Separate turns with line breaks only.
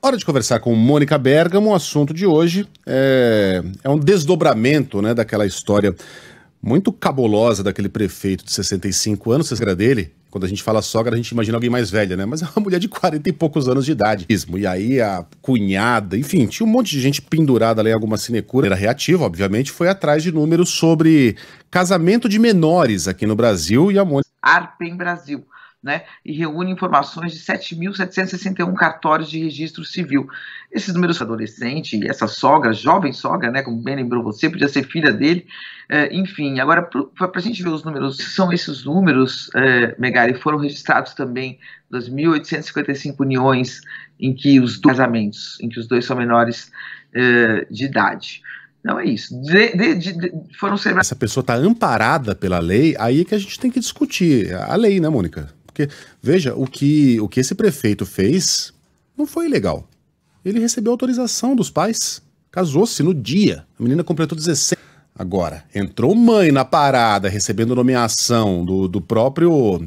Hora de conversar com Mônica Bergamo. O assunto de hoje é um desdobramento, né, daquela história muito cabulosa daquele prefeito de 65 anos, sogra dele. Quando a gente fala sogra, a gente imagina alguém mais velha, né? Mas é uma mulher de 40 e poucos anos de idade. E aí a cunhada, enfim, tinha um monte de gente pendurada ali em alguma sinecura. Era reativa, obviamente, foi atrás de números sobre casamento de menores aqui no Brasil e a Mônica...
ARPEM Brasil, né, e reúne informações de 7.761 cartórios de registro civil. Esses números, adolescente, essa sogra, jovem sogra, né, como bem lembrou você, podia ser filha dele, enfim. Agora, para a gente ver os números, são esses números, Megali, foram registrados também 2.855 uniões em que os dois casamentos, em que os dois são menores de idade. Não é isso. Foram celebrados...
Essa pessoa está amparada pela lei, aí é que a gente tem que discutir a lei, né, Mônica? Porque, veja, o que esse prefeito fez não foi ilegal. Ele recebeu autorização dos pais, casou-se no dia, a menina completou 16. Agora, entrou mãe na parada, recebendo nomeação do próprio